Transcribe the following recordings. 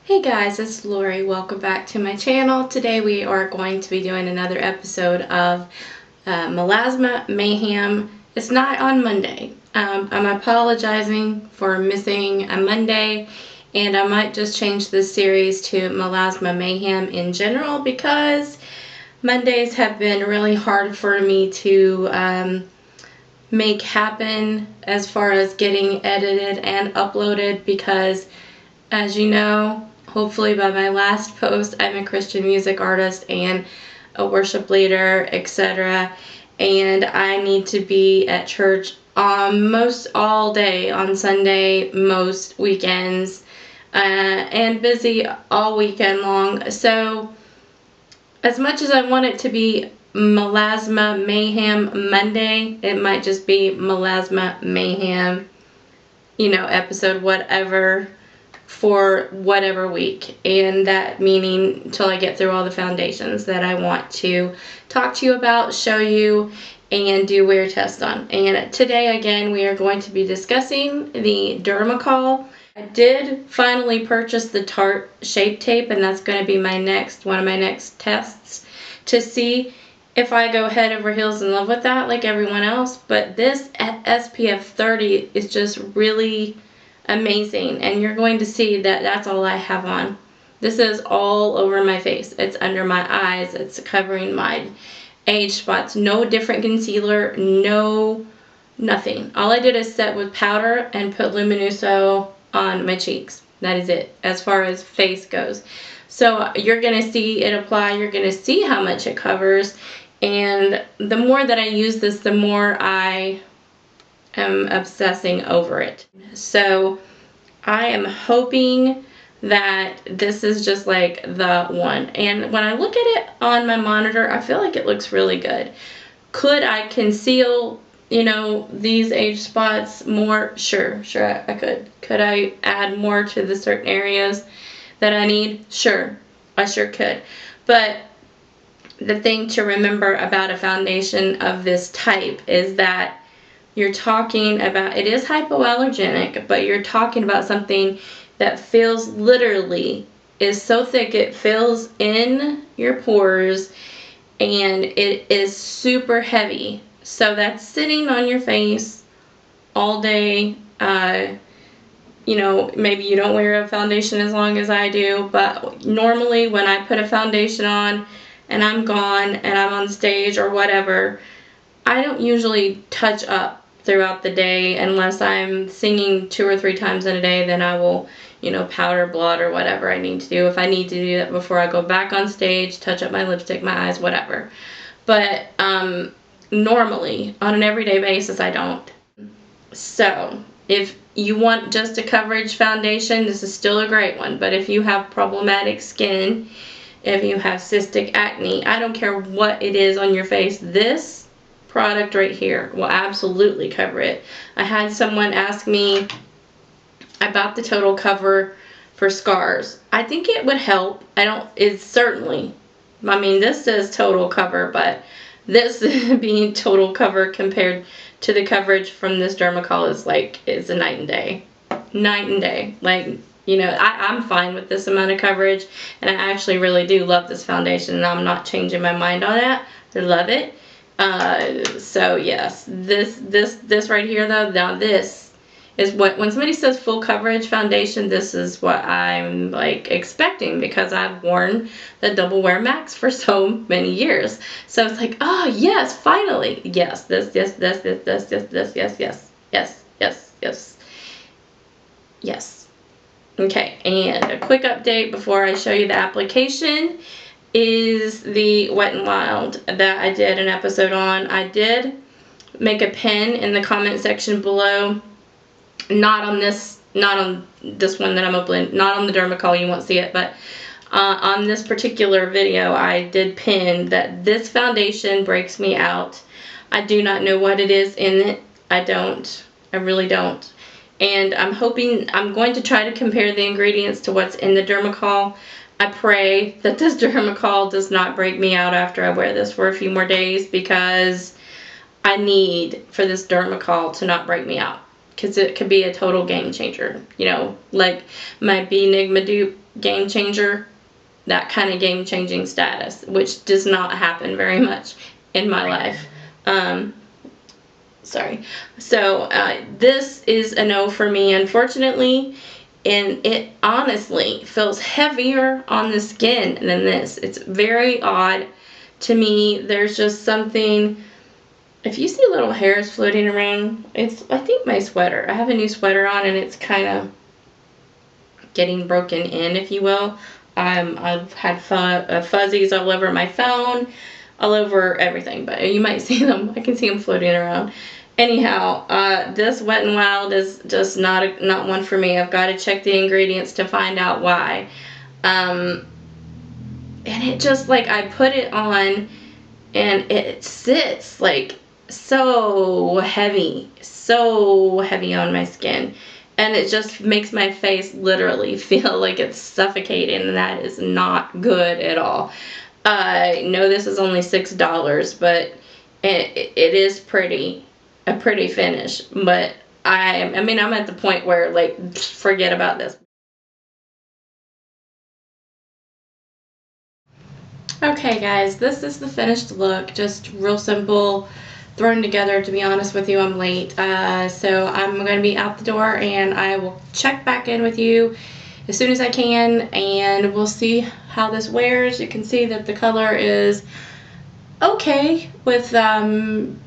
Hey guys, it's Lori. Welcome back to my channel. Today we are going to be doing another episode of Melasma Mayhem. It's not on Monday. I'm apologizing for missing a Monday, and I might just change this series to Melasma Mayhem in general because Mondays have been really hard for me to make happen as far as getting edited and uploaded because, as you know, hopefully by my last post, I'm a Christian music artist and a worship leader, etc. And I need to be at church most all day on Sunday, most weekends, and busy all weekend long. So as much as I want it to be Melasma Mayhem Monday, it might just be Melasma Mayhem, episode whatever for whatever week, and that meaning until I get through all the foundations that I want to talk to you about, show you, and do wear test on. And today again we are going to be discussing the Dermacol. I did finally purchase the Tarte Shape Tape, and that's going to be one of my next tests to see if I go head over heels in love with that like everyone else. But this SPF 30 is just really amazing, and you're going to see that that's all I have on. This is all over my face. It's under my eyes. It's covering my age spots. No different concealer. Nothing. All I did is set with powder and put Luminoso on my cheeks. That is it as far as face goes. So you're going to see it apply. You're going to see how much it covers. And the more that I use this, the more I am obsessing over it. So I am hoping that this is just like the one. And when I look at it on my monitor, I feel like it looks really good. Could I conceal, these age spots more? Sure, I could. Could I add more to the certain areas that I need? Sure, I sure could. But the thing to remember about a foundation of this type is that you're talking about, it is hypoallergenic, but you're talking about something that feels literally is so thick it fills in your pores, and it is super heavy. So that's sitting on your face all day. Maybe you don't wear a foundation as long as I do, but normally when I put a foundation on and I'm gone and I'm on stage or whatever, I don't usually touch up throughout the day unless I'm singing 2 or 3 times in a day. Then I will, powder, blot, or whatever I need to do. If I need to do that before I go back on stage, touch up my lipstick, my eyes, whatever. But normally, on an everyday basis, I don't. So if you want just a coverage foundation, this is still a great one. But if you have problematic skin, if you have cystic acne, I don't care what it is on your face, this product right here will absolutely cover it. I had someone ask me about the total cover for scars. I think it would help. This says total cover, but this being total cover compared to the coverage from this Dermacol is a night and day. Night and day. I'm fine with this amount of coverage, and I actually really do love this foundation, and I'm not changing my mind on that. I love it. So yes, this right here though, now this is what, when somebody says full coverage foundation, this is what I'm expecting, because I've worn the Double Wear Max for so many years. So it's like, oh yes, finally, yes, this, yes. Okay, and a quick update before I show you the application is the Wet n Wild that I did an episode on. I did make a pin in the comment section below. Not on this one that I'm opening, not on the Dermacol, you won't see it, but on this particular video I did pin that this foundation breaks me out. I do not know what it is in it. I really don't. And I'm going to try to compare the ingredients to what's in the Dermacol. I pray that this Dermacol does not break me out after I wear this for a few more days, because I need for this Dermacol to not break me out, because it could be a total game changer. Like my Benigma dupe game changer, that kind of game changing status, which does not happen very much in my life. Sorry. So this is a no for me, unfortunately, and it honestly feels heavier on the skin than this. It's very odd to me. There's just something, if you see little hairs floating around, it's, I think, my sweater. I have a new sweater on and it's kind of getting broken in, if you will. I've had fuzzies all over my phone, all over everything, but you might see them. I can see them floating around. Anyhow, this Wet n Wild is just not one for me. I've got to check the ingredients to find out why. And it just, like, I put it on and it sits like so heavy on my skin. And it just makes my face literally feel like it's suffocating, and that is not good at all. I know this is only $6, but it is a pretty finish. But I mean, I'm at the point where, like, forget about this. Okay, guys, this is the finished look. Just real simple, thrown together. To be honest with you, I'm late, so I'm going to be out the door, and I will check back in with you as soon as I can, and we'll see how this wears. You can see that the color is okay with some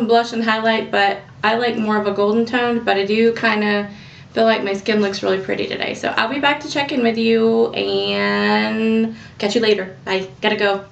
blush and highlight, but I like more of a golden tone, but I do kind of feel like my skin looks really pretty today. So I'll be back to check in with you, and catch you later. Bye. Gotta go.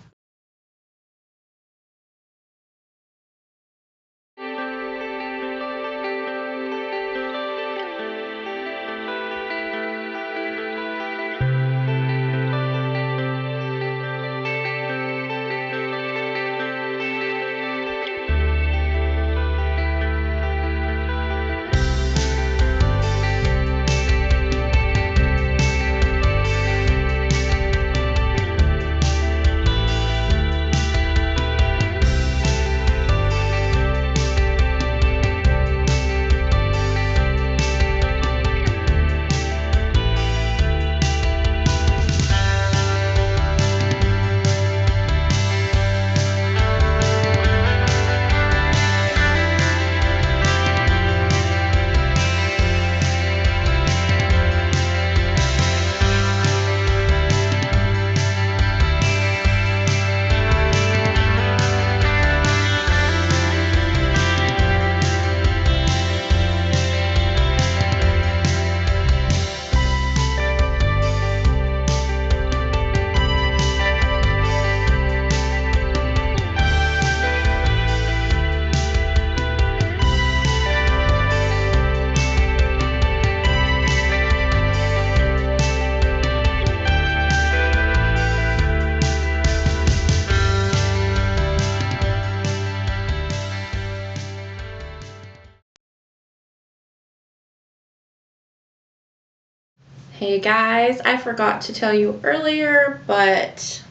Hey guys, I forgot to tell you earlier, but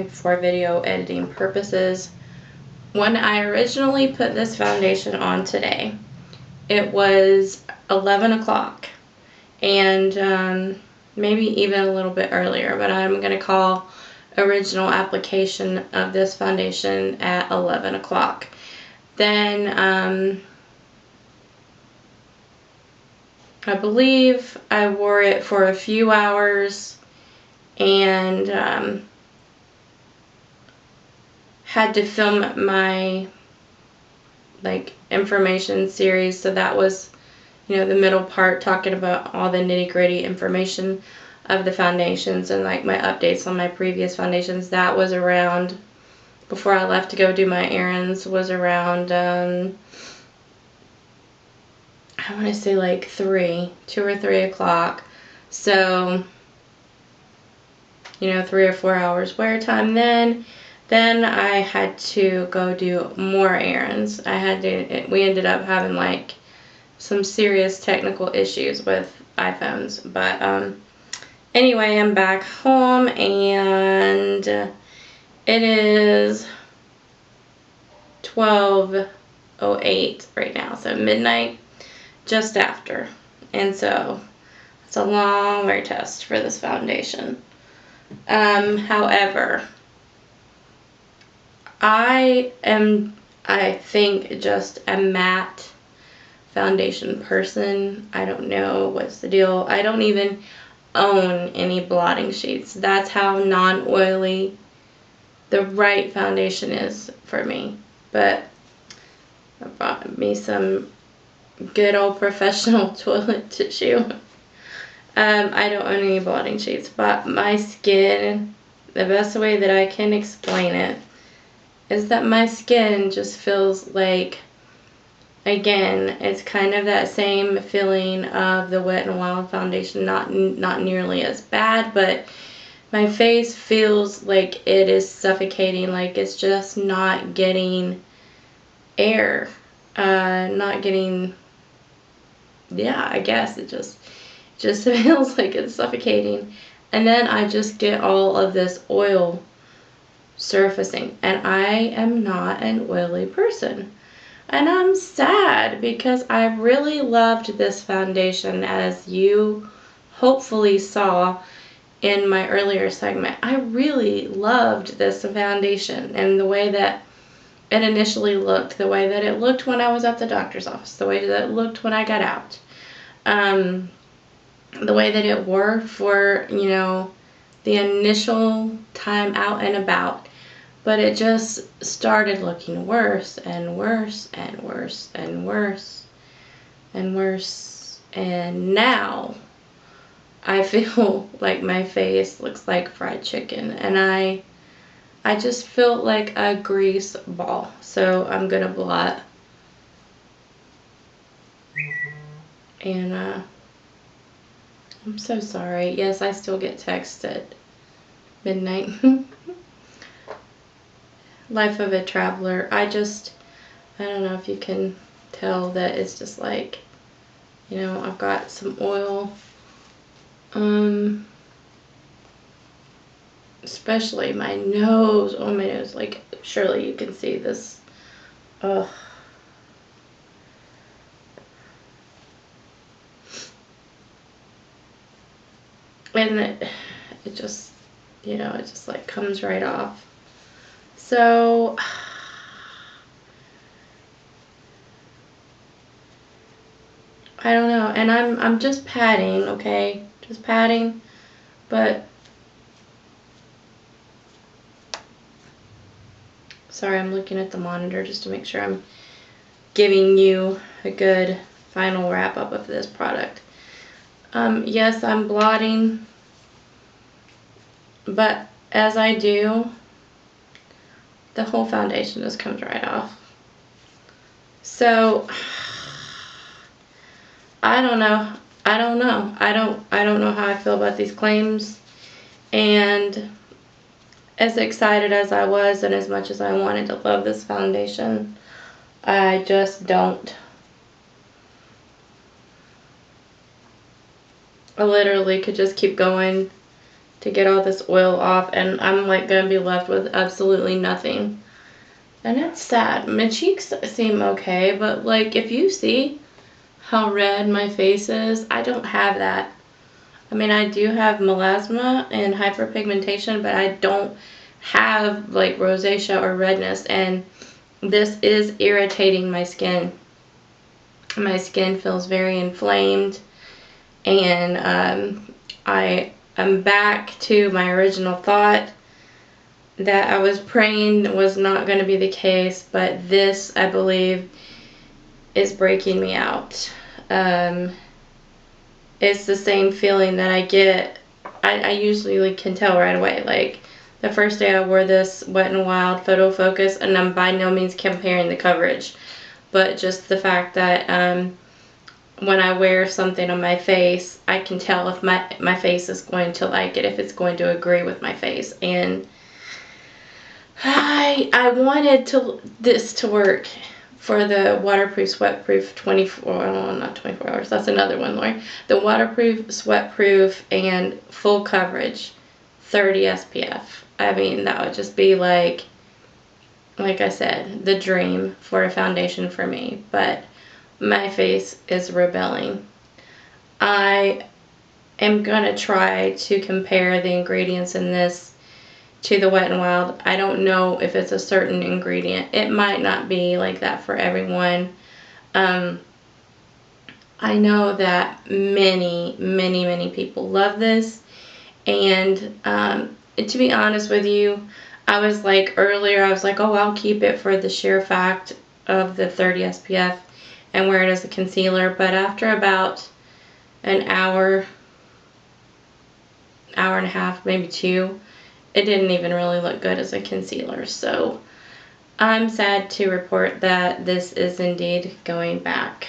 for video editing purposes, when I originally put this foundation on today, it was 11 o'clock, and maybe even a little bit earlier, but I'm going to call original application of this foundation at 11 o'clock. Then I believe I wore it for a few hours and had to film my information series, so that was, you know, the middle part talking about all the nitty-gritty information of the foundations and like my updates on my previous foundations. That was around, before I left to go do my errands, was around I want to say like 2 or 3 o'clock. So, you know, 3 or 4 hours wear time. Then I had to go do more errands. We ended up having like some serious technical issues with iPhones. But anyway, I'm back home, and it is 12:08 right now. So midnight, just after. And so It's a long wear test for this foundation. However, I think, just a matte foundation person. I don't know what's the deal. I don't even own any blotting sheets. That's how non-oily the right foundation is for me. But I bought me some good old professional toilet tissue. I don't own any blotting sheets, but my skin, the best way that I can explain it is that my skin just feels like, again, it's kind of that same feeling of the Wet n Wild foundation, not nearly as bad, but my face feels like it is suffocating, like it's just not getting air, not getting, yeah, I guess it just feels like it's suffocating. And then I just get all of this oil surfacing, and I am not an oily person. And I'm sad because I really loved this foundation, as you hopefully saw in my earlier segment. I really loved this foundation and the way that it initially looked, the way that it looked when I was at the doctor's office, the way that it looked when I got out, the way that it wore for, you know, the initial time out and about. But it just started looking worse and worse and worse and worse and worse. And now I feel like my face looks like fried chicken, and I just feel like a grease ball. So I'm gonna blot. And I'm so sorry. Yes, I still get texts at midnight. Life of a traveler. I don't know if you can tell that it's just like, you know, I've got some oil. Especially my nose. Oh, my nose. Like, surely you can see this. Ugh. And it just, you know, it just like comes right off. So I don't know, and I'm just patting, okay? Just patting, but sorry, I'm looking at the monitor just to make sure I'm giving you a good final wrap up of this product. Yes, I'm blotting, but as I do, the whole foundation just comes right off. So I don't know. I don't know. I don't know how I feel about these claims. And as excited as I was and as much as I wanted to love this foundation, I just don't. I literally could just keep going to get all this oil off, and I'm like gonna be left with absolutely nothing. And it's sad. My cheeks seem okay, but like if you see how red my face is, I don't have that. I mean, I do have melasma and hyperpigmentation, but I don't have like rosacea or redness, and this is irritating my skin. My skin feels very inflamed, and I am back to my original thought that I was praying was not going to be the case, but this, I believe, is breaking me out. It's the same feeling that I get. I usually can tell right away. Like the first day I wore this Wet n Wild Photo Focus, and I'm by no means comparing the coverage, but just the fact that when I wear something on my face, I can tell if my face is going to like it, if it's going to agree with my face. And I wanted this to work for the waterproof, sweatproof 24, oh, not 24 hours, that's another one, Lori. The waterproof, sweatproof, and full coverage, 30 SPF. I mean, that would just be like I said, the dream for a foundation for me. But my face is rebelling. I am going to try to compare the ingredients in this to the Wet n Wild. I don't know if it's a certain ingredient. It might not be like that for everyone. I know that many people love this, and to be honest with you, I was like earlier, I was like, oh, I'll keep it for the sheer fact of the 30 SPF and wear it as a concealer. But after about an hour and a half, maybe 2, it didn't even really look good as a concealer. So I'm sad to report that this is indeed going back,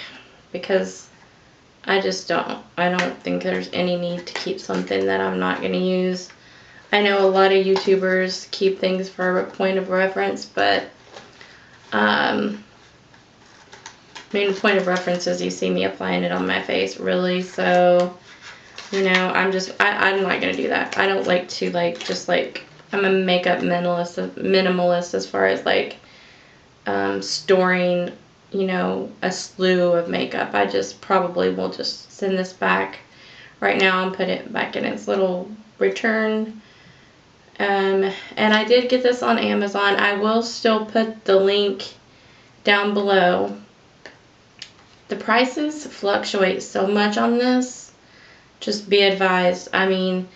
because I don't think there's any need to keep something that I'm not going to use. I know a lot of YouTubers keep things for a point of reference, but I mean, the point of reference is you see me applying it on my face, really. So, you know, I'm not going to do that. I don't like to, I'm a makeup minimalist as far as, storing, you know, a slew of makeup. I just probably will just send this back right now and put it back in its little return. And I did get this on Amazon. I will still put the link down below. The prices fluctuate so much on this. Just be advised. I mean,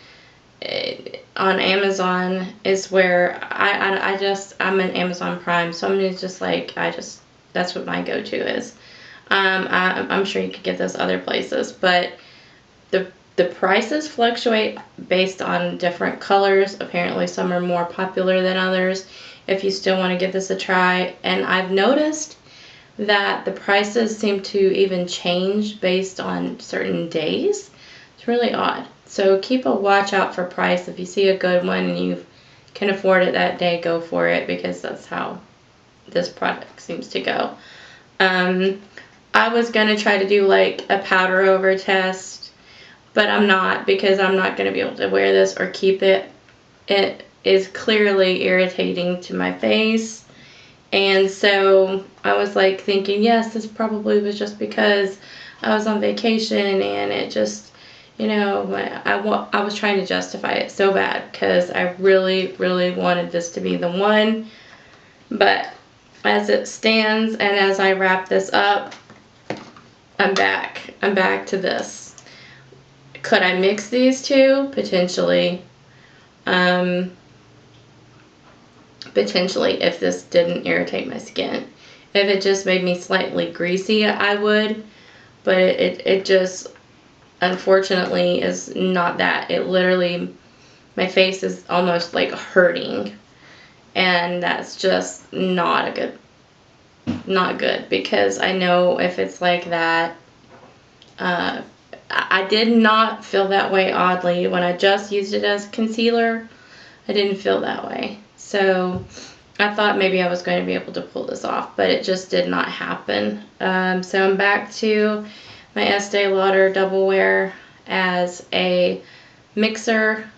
on Amazon is where I'm an Amazon Prime, so I'm just that's what my go-to is. I'm sure you could get this other places, but the prices fluctuate based on different colors. Apparently some are more popular than others. If you still want to give this a try, and I've noticed that the prices seem to even change based on certain days. It's really odd. So keep a watch out for price. If you see a good one and you can afford it that day, go for it, because that's how this product seems to go. I was going to try to do like a powder over test, but I'm not, because I'm not going to be able to wear this or keep it. It is clearly irritating to my face. And so I was like thinking, yes, this probably was just because I was on vacation and it just, you know, I was trying to justify it so bad because I really wanted this to be the one. But as it stands and as I wrap this up, I'm back to this. Could I mix these two? Potentially. Potentially, if this didn't irritate my skin. If it just made me slightly greasy, I would. But it just, unfortunately, is not that. It literally, my face is almost like hurting. And that's just not good, because I know if it's like that, I did not feel that way, oddly. When I just used it as concealer, I didn't feel that way. So I thought maybe I was going to be able to pull this off, but it just did not happen. So I'm back to my Estee Lauder Double Wear as a mixer,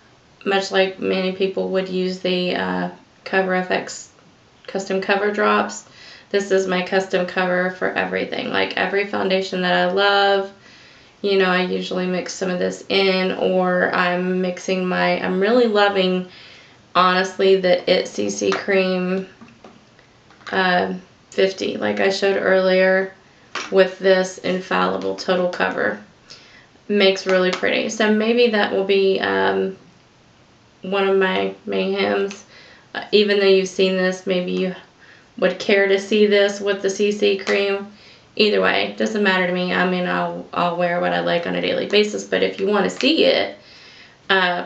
much like many people would use the Cover FX custom cover drops. This is my custom cover for everything. Like every foundation that I love, you know, I usually mix some of this in, or I'm really loving, honestly, the It CC Cream 50, like I showed earlier, with this Infallible Total Cover. Makes really pretty. So maybe that will be one of my mayhems. Even though you've seen this, maybe you would care to see this with the CC cream. Either way, doesn't matter to me. I mean, I'll wear what I like on a daily basis, but if you want to see it,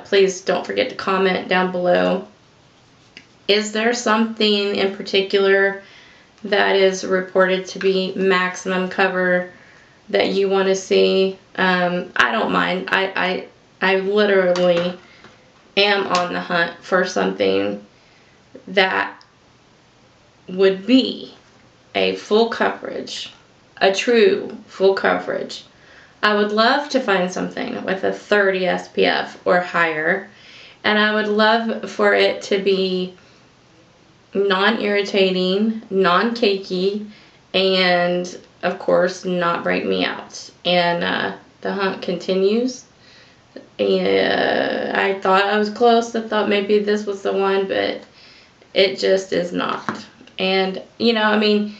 please don't forget to comment down below. Is there something in particular that is reported to be maximum cover that you want to see? I don't mind. I literally am on the hunt for something that would be a full coverage, a true full coverage. I would love to find something with a 30 SPF or higher, and I would love for it to be non-irritating, non-cakey, and of course not break me out. And the hunt continues. And I thought I was close. I thought maybe this was the one, but it just is not. And, you know, I mean,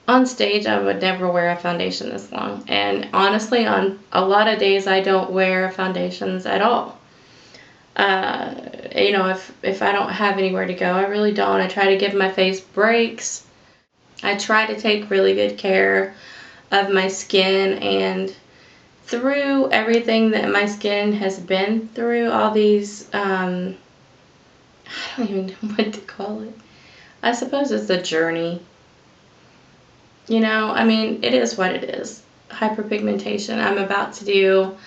on stage I would never wear a foundation this long. And honestly, on a lot of days I don't wear foundations at all. You know, if I don't have anywhere to go, I really don't. I try to give my face breaks. I try to take really good care of my skin, and through everything that my skin has been through, all these, I don't even know what to call it. I suppose it's a journey. You know, I mean, it is what it is. Hyperpigmentation. I'm about to do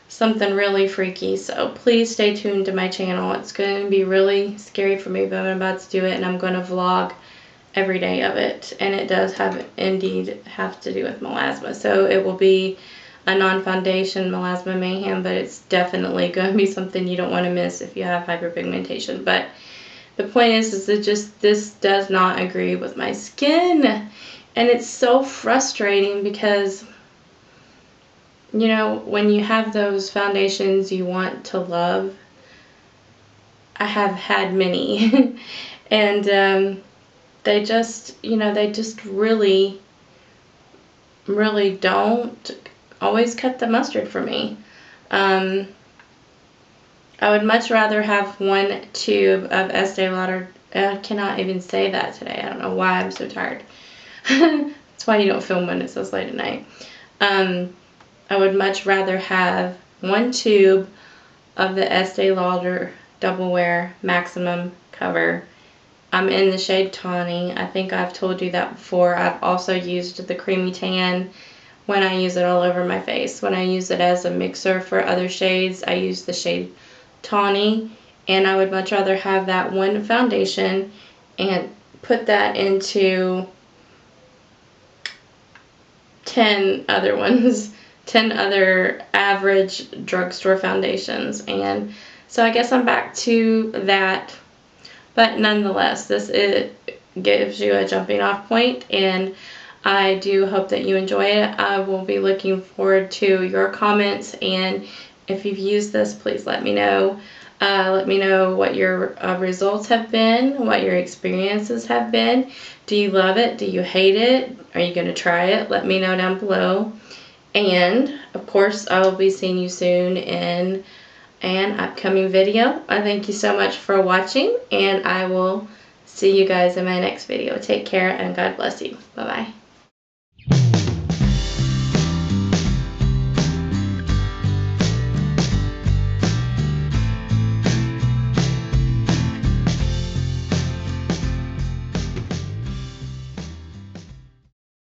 something really freaky, so please stay tuned to my channel. It's going to be really scary for me, but I'm about to do it, and I'm going to vlog every day of it. And it does indeed have to do with melasma, so it will be a non-foundation Melasma Mayhem, but it's definitely going to be something you don't want to miss if you have hyperpigmentation. But the point is that just this does not agree with my skin, and it's so frustrating because, you know, when you have those foundations you want to love, I have had many, and they just, you know, they just really don't always cut the mustard for me. I would much rather have one tube of Estee Lauder. I cannot even say that today. I don't know why I'm so tired. That's why you don't film when it's this late at night. I would much rather have one tube of the Estee Lauder Double Wear Maximum Cover. I'm in the shade Tawny. I think I've told you that before. I've also used the Creamy Tan when I use it all over my face. When I use it as a mixer for other shades, I use the shade Tawny, and I would much rather have that one foundation and put that into 10 other ones, 10 other average drugstore foundations. And so I guess I'm back to that, but nonetheless, it gives you a jumping off point, and I do hope that you enjoy it. I will be looking forward to your comments, and if you've used this, please let me know. Let me know what your results have been, what your experiences have been. Do you love it? Do you hate it? Are you going to try it? Let me know down below. And, of course, I will be seeing you soon in an upcoming video. I thank you so much for watching, and I will see you guys in my next video. Take care, and God bless you. Bye-bye.